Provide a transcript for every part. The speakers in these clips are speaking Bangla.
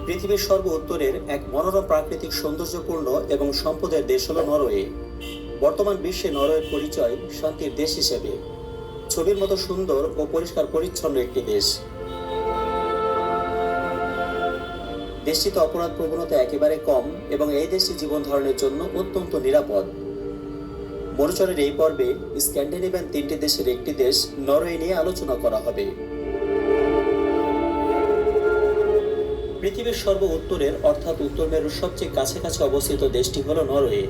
পৃথিবীর সর্ব উত্তরের এক মনোরম প্রাকৃতিক সৌন্দর্যপূর্ণ এবং সম্পদের দেশ হল নরওয়ে। বর্তমান বিশ্বে নরওয়ের পরিচয় শান্তির দেশ হিসেবে। ছবির মতো সুন্দর ও পরিষ্কার পরিচ্ছন্ন একটি দেশ। দেশটিতে অপরাধ প্রবণতা একেবারে কম এবং এই দেশটি জীবন ধারণের জন্য অত্যন্ত নিরাপদ। মনোচরের এই পর্বে স্ক্যান্ডিনেভিয়ান 3টি দেশের একটি দেশ নরওয়ে নিয়ে আলোচনা করা হবে। পৃথিবীর সর্ব উত্তরের অর্থাৎ উত্তর মেরুর সবচেয়ে কাছাকাছি অবস্থিত দেশটি হল নরওয়ে।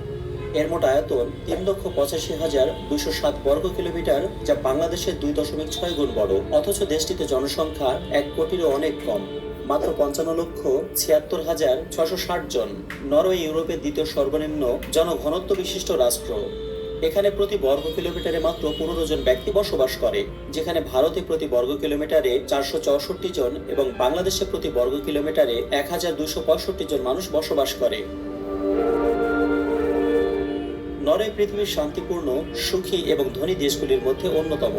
এর মোট আয়তন 3,85,207 বর্গ কিলোমিটার, যা বাংলাদেশের 2.6 গুণ বড়। অথচ দেশটিতে জনসংখ্যা 1 কোটিরও অনেক কম, মাত্র 55,76,660 জন। নরওয়ে ইউরোপের দ্বিতীয় সর্বনিম্ন জনঘনত্ব বিশিষ্ট রাষ্ট্র। এখানে প্রতি বর্গ কিলোমিটারে মাত্র 15 জন ব্যক্তি বসবাস করে, যেখানে ভারতে প্রতি বর্গ কিলোমিটারে 464 জন এবং বাংলাদেশে প্রতি বর্গ কিলোমিটারে 1,265 জন মানুষ বসবাস করে। নরওয়ে পৃথিবীর শান্তিপূর্ণ, সুখী এবং ধনী দেশগুলির মধ্যে অন্যতম।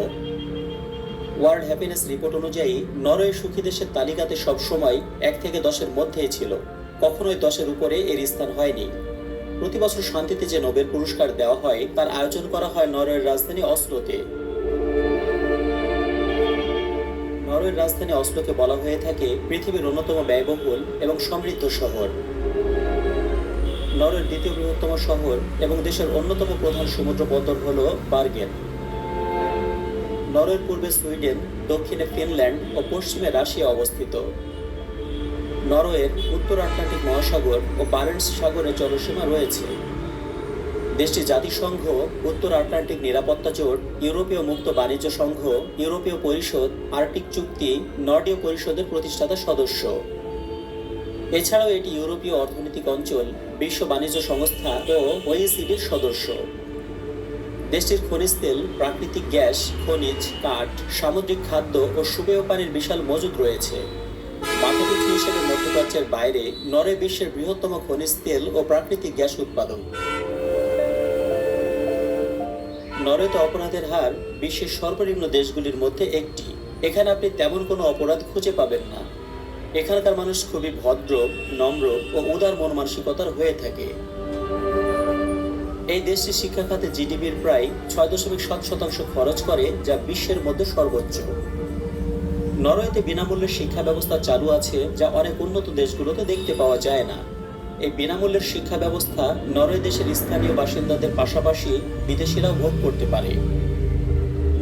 ওয়ার্ল্ড হ্যাপিনেস রিপোর্ট অনুযায়ী নরওয়ে সুখী দেশের তালিকাতে সবসময় 1 থেকে 10-এর মধ্যেই ছিল, কখনোই 10-এর উপরে এর স্থান হয়নি। প্রতি বছর শান্তিতে যে নোবেল পুরস্কার দেওয়া হয় তার আয়োজন করা হয় নরওয়ের রাজধানী অসলোতে। নরওয়ের রাজধানী অসলোকে বলা হয়ে থাকে পৃথিবীর অন্যতম ব্যয়বহুল এবং সমৃদ্ধ শহর। নরওয়ের দ্বিতীয় বৃহত্তম শহর এবং দেশের অন্যতম প্রধান সমুদ্র বন্দর হল বার্গেন। নরওয়ের পূর্বে সুইডেন, দক্ষিণে ফিনল্যান্ড ও পশ্চিমে রাশিয়া অবস্থিত। নরওয়ের উত্তর আটলান্টিক মহাসাগর ও বারেন্টস সাগরে জলসীমা রয়েছে। দেশটি জাতিসংঘ, উত্তর আটলান্টিক নিরাপত্তা জোট, ইউরোপীয় মুক্ত বাণিজ্য সংঘ, ইউরোপীয় পরিষদ, আর্কটিক চুক্তি, নর্ডীয় পরিষদের প্রতিষ্ঠাতা সদস্য। এছাড়াও এটি ইউরোপীয় অর্থনৈতিক অঞ্চল, বিশ্ব বাণিজ্য সংস্থা ও ওইসিডির সদস্য। দেশটির খনিজ তেল, প্রাকৃতিক গ্যাস, খনিজ, কাঠ, সামুদ্রিক খাদ্য ও সুপেয় পানির বিশাল মজুদ রয়েছে। মাথাপিছু হিসেবে মধ্যপ্রাচ্যের বাইরে নরওয়ে বিশ্বের বৃহত্তম খনিজ তেল ও প্রাকৃতিক গ্যাস উৎপাদক। নরওয়েতে অপরাধের হার বিশ্বের সর্বনিম্ন দেশগুলির মধ্যে একটি। এখানে আপনি তেমন কোনো অপরাধ খুঁজে পাবেন না। এখানকার মানুষ খুবই ভদ্র, নম্র ও উদার মন মানসিকতার হয়ে থাকে। এই দেশটি শিক্ষা খাতে জিডিপির প্রায় 6.7% খরচ করে, যা বিশ্বের মধ্যে সর্বোচ্চ। নরওয়েতে বিনামূল্যের শিক্ষা ব্যবস্থা চালু আছে, যা অনেক উন্নত দেশগুলোতে দেখতে পাওয়া যায় না। এই বিনামূল্যের শিক্ষা ব্যবস্থা নরওয়ে দেশের স্থানীয় বাসিন্দাদের পাশাপাশি বিদেশিরাও ভোগ করতে পারে।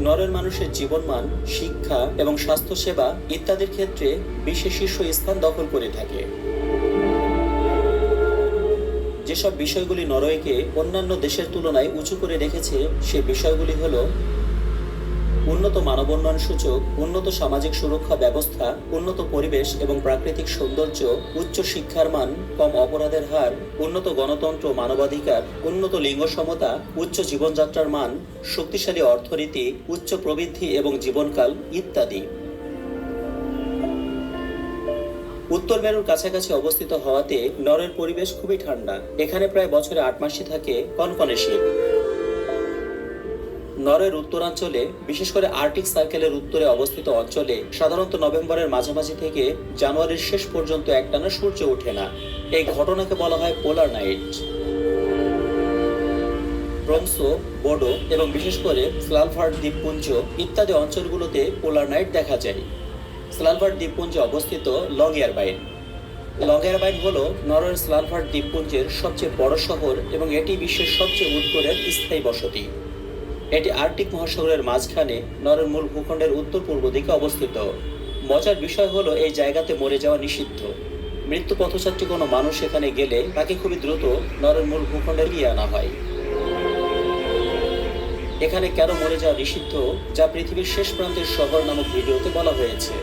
নরওয়ের মানুষের জীবনমান, শিক্ষা এবং স্বাস্থ্যসেবা ইত্যাদির ক্ষেত্রে বিশ্বের শীর্ষ স্থান দখল করে থাকে। যেসব বিষয়গুলি নরওয়েকে অন্যান্য দেশের তুলনায় উঁচু করে রেখেছে সে বিষয়গুলি হল: উন্নত মানবোন্নয়ন সূচক, উন্নত সামাজিক সুরক্ষা ব্যবস্থা, উন্নত পরিবেশ এবং প্রাকৃতিক সৌন্দর্য, উচ্চ শিক্ষার মান, কম অপরাধের হার, উন্নত গণতন্ত্র, মানবাধিকার, উন্নত লিঙ্গ সমতা, উচ্চ জীবনযাত্রার মান, শক্তিশালী অর্থনীতি, উচ্চ প্রবৃদ্ধি এবং জীবনকাল ইত্যাদি। উত্তর মেরুর কাছাকাছি অবস্থিত হওয়াতে নরওয়ের পরিবেশ খুবই ঠান্ডা। এখানে প্রায় বছরে 8 মাসই থাকে কনকনে শীত। নরওয়ের উত্তরাঞ্চলে, বিশেষ করে আর্কটিক সার্কেলের উত্তরে অবস্থিত অঞ্চলে সাধারণত নভেম্বরের মাঝামাঝি থেকে জানুয়ারির শেষ পর্যন্ত একটানা সূর্য ওঠে না। এই ঘটনাকে বলা হয় পোলার নাইট। ট্রমসো, বোডো এবং বিশেষ করে স্লালভার্ড দ্বীপপুঞ্জ ইত্যাদি অঞ্চলগুলোতে পোলার নাইট দেখা যায়। স্লালভার্ড দ্বীপপুঞ্জে অবস্থিত লংয়েরবাইন। লংয়েরবাইন হল নরওয়ের স্লালভার্ড দ্বীপপুঞ্জের সবচেয়ে বড় শহর এবং এটি বিশ্বের সবচেয়ে উত্তরের স্থায়ী বসতি। এটি আর্কটিক মহাসাগরের মাঝখানে নরওয়ের মূল ভূখণ্ডের উত্তর পূর্ব দিকে অবস্থিত। মজার বিষয় হলো এই জায়গাতে মরে যাওয়া নিষিদ্ধ। মৃত্যু পথযাত্রী কোনো মানুষ এখানে গেলে তাকে খুবই দ্রুত নরওয়ের মূল ভূখণ্ডে নিয়ে আনা হয়। এখানে কেন মরে যাওয়া নিষিদ্ধ, যা পৃথিবীর শেষ প্রান্তের শহর নামক ভিডিওতে বলা হয়েছে।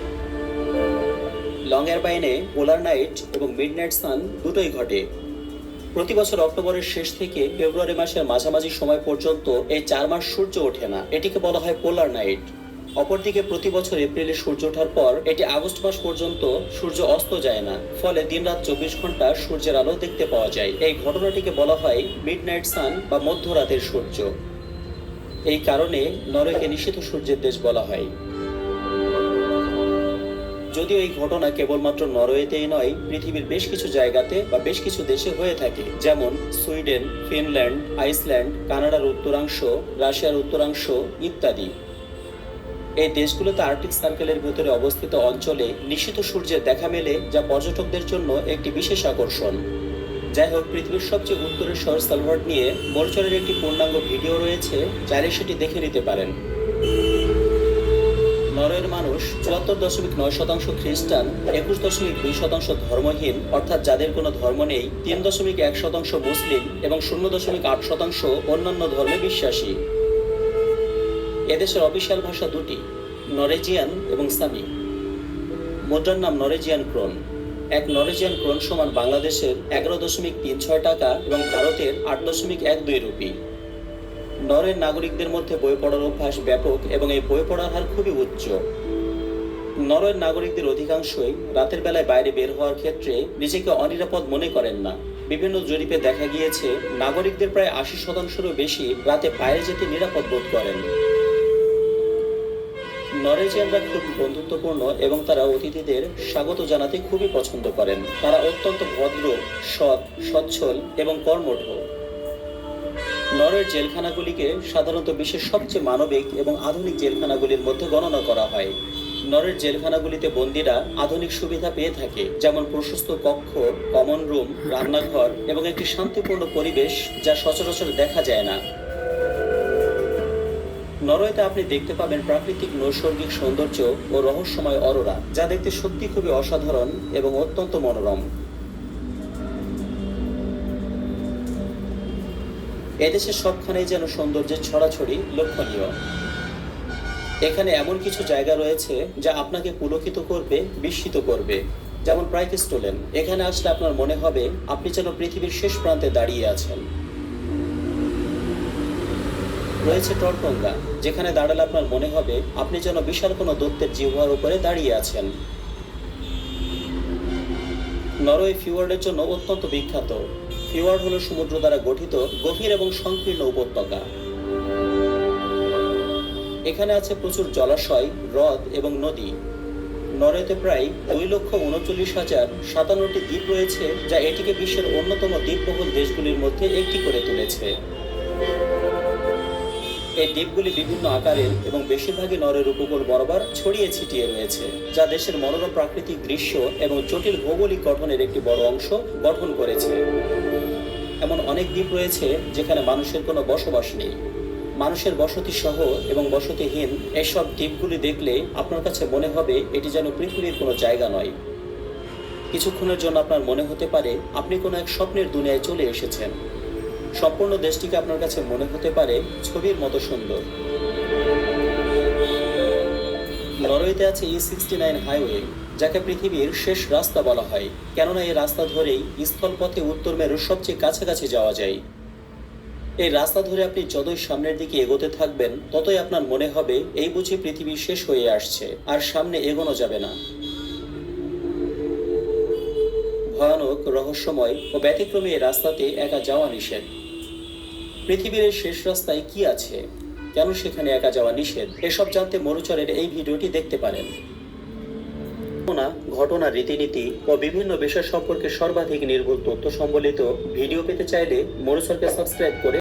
লংয়েরবাইনে পোলার নাইট এবং মিডনাইট সান দুটোই ঘটে। প্রতি বছর অক্টোবরের শেষ থেকে ফেব্রুয়ারি মাসের মাঝামাঝি সময় পর্যন্ত এই 4 মাস সূর্য ওঠে না। এটিকে বলা হয় পোলার নাইট। অপরদিকে প্রতি বছর এপ্রিলে সূর্য ওঠার পর এটি আগস্ট মাস পর্যন্ত সূর্য অস্ত যায় না, ফলে দিনরাত 24 ঘন্টা সূর্যের আলো দেখতে পাওয়া যায়। এই ঘটনাটিকে বলা হয় মিডনাইট সান বা মধ্যরাতের সূর্য। এই কারণে নরওয়েকে নিষিদ্ধ সূর্যের দেশ বলা হয়। যদিও এই ঘটনা কেবলমাত্র নরওয়েতেই নয়, পৃথিবীর বেশ কিছু জায়গাতে বা বেশ কিছু দেশে হয়ে থাকে, যেমন সুইডেন, ফিনল্যান্ড, আইসল্যান্ড, কানাডার উত্তরাংশ, রাশিয়ার উত্তরাংশ ইত্যাদি। এই দেশগুলোতে আর্কটিক সার্কেলের ভেতরে অবস্থিত অঞ্চলে নিশীথ সূর্যের দেখা মেলে, যা পর্যটকদের জন্য একটি বিশেষ আকর্ষণ। যাই হোক, পৃথিবীর সবচেয়ে উত্তরের শহর সালভার্ট নিয়ে মরুচরের একটি পূর্ণাঙ্গ ভিডিও রয়েছে, চাইলে সেটি দেখে নিতে পারেন। নরওয়ের মানুষ ৭৪.৯% খ্রিস্টান, ২১.২% ধর্মহীন অর্থাৎ যাদের কোনো ধর্ম নেই, ৩.১% মুসলিম এবং ০.৮% অন্যান্য ধর্মে বিশ্বাসী। এদেশের অফিসিয়াল ভাষা দুটি, নরওয়েজিয়ান এবং সামি। মুদ্রার নাম নরওয়েজিয়ান ক্রোন। এক নরওয়েজিয়ান ক্রোন সমান বাংলাদেশের ১১.৩৬ টাকা এবং ভারতের ৮.১২ রুপি। নরওয়ের নাগরিকদের মধ্যে বই পড়ার অভ্যাস ব্যাপক এবং এই বই পড়ার হার খুবই উচ্চ। নরওয়ের নাগরিকদের অধিকাংশই রাতের বেলায় বাইরে বের হওয়ার ক্ষেত্রে নিজেকে অনিরাপদ মনে করেন না। বিভিন্ন জরিপে দেখা গিয়েছে নাগরিকদের প্রায় ৮০%-রও বেশি রাতে বাইরে যেতে নিরাপদ বোধ করেন। নরওয়েজিয়ানরা খুব বন্ধুত্বপূর্ণ এবং তারা অতিথিদের স্বাগত জানাতে খুবই পছন্দ করেন। তারা অত্যন্ত ভদ্র, সৎ, সচ্ছল এবং কর্মঠ। নরওয়ের জেলখানাগুলিকে সাধারণত বিশ্বের সবচেয়ে মানবিক এবং আধুনিক জেলখানাগুলির মধ্যে গণনা করা হয়। নরওয়ের জেলখানাগুলিতে বন্দীরা আধুনিক সুবিধা পেয়ে থাকে, যেমন প্রশস্ত কক্ষ, কমন রুম, রান্নাঘর এবং একটি শান্তিপূর্ণ পরিবেশ যা সচরাচর দেখা যায় না। নরওয়েতে আপনি দেখতে পাবেন প্রাকৃতিক নৈসর্গিক সৌন্দর্য ও রহস্যময় অরোরা, যা দেখতে সত্যি খুবই অসাধারণ এবং অত্যন্ত মনোরম। এদেশের সবখানেই যেন সৌন্দর্যের ছড়াছড়ি লক্ষণীয়। এখানে এমন কিছু জায়গা রয়েছে যা আপনাকে পুলকিত করবে, বিস্মিত করবে, যেমন প্রাইকেস্টোলেন। এখানে আসলে আপনার মনে হবে আপনি যেন পৃথিবীর শেষ প্রান্তে দাঁড়িয়ে আছেন। রয়েছে টরটঙ্গা, যেখানে দাঁড়ালে আপনার মনে হবে আপনি যেন বিশাল কোনো দৈত্যের জিহ্বার উপরে দাঁড়িয়ে আছেন। নরওয়ে ফিওয়ার্ডের জন্য অত্যন্ত বিখ্যাত। ফিওয়ার্ড হল সমুদ্র দ্বারা গঠিত গভীর এবং সংকীর্ণ উপত্যকা। এখানে আছে প্রচুর জলাশয়, হ্রদ এবং নদী। নরওয়েতে প্রায় ২,৩৯,০৫৭টি দ্বীপ রয়েছে, যা এটিকে বিশ্বের অন্যতম দ্বীপবহুল দেশগুলির মধ্যে একটি করে তুলেছে। এই দ্বীপগুলি বিভিন্ন আকারের এবং বেশিরভাগই নরওয়ের উপকূল বরাবর ছড়িয়ে ছিটিয়ে রয়েছে, যা দেশের মনোরম প্রাকৃতিক দৃশ্য এবং জটিল ভৌগোলিক গঠনের একটি বড় অংশ গঠন করেছে। এমন অনেক দ্বীপ রয়েছে যেখানে মানুষের কোনো বসবাস নেই। মানুষের বসতি সহ এবং বসতিহীন এসব দ্বীপগুলি দেখলে আপনার কাছে মনে হবে এটি যেন পৃথিবীর কোনো জায়গা নয়। কিছুক্ষণের জন্য আপনার মনে হতে পারে আপনি কোনো এক স্বপ্নের দুনিয়ায় চলে এসেছেন। সম্পূর্ণ দেশটিকে আপনার কাছে মনে হতে পারে ছবির মতো সুন্দর। নরওয়েতে আছে E69 হাইওয়ে, যাকে পৃথিবীর শেষ রাস্তা বলা হয়, কেননা এই রাস্তা ধরেই স্থলপথে উত্তর মেরুর সবচেয়ে কাছাকাছি যাওয়া যায়। এই রাস্তা ধরে আপনি যতই সামনের দিকে এগোতে থাকবেন, ততই আপনার মনে হবে এই বুঝি পৃথিবী শেষ হয়ে আসছে, আর সামনে এগোনো যাবে না। ভয়ানক, রহস্যময় ও ব্যতিক্রমী এই রাস্তাতে একা যাওয়া নিষেধ। পৃথিবীর এই শেষ রাস্তায় কি আছে, কেন সেখানে একা যাওয়া নিষেধ, এসব জানতে মরুচরের এই ভিডিওটি দেখতে পারেন। ঘটনা, রীতিনীতি ও বিভিন্ন বিষয় সম্পর্কে সর্বাধিক নির্ভুল তথ্য সম্বলিত ভিডিও পেতে চাইলে মরুচরকে সাবস্ক্রাইব করে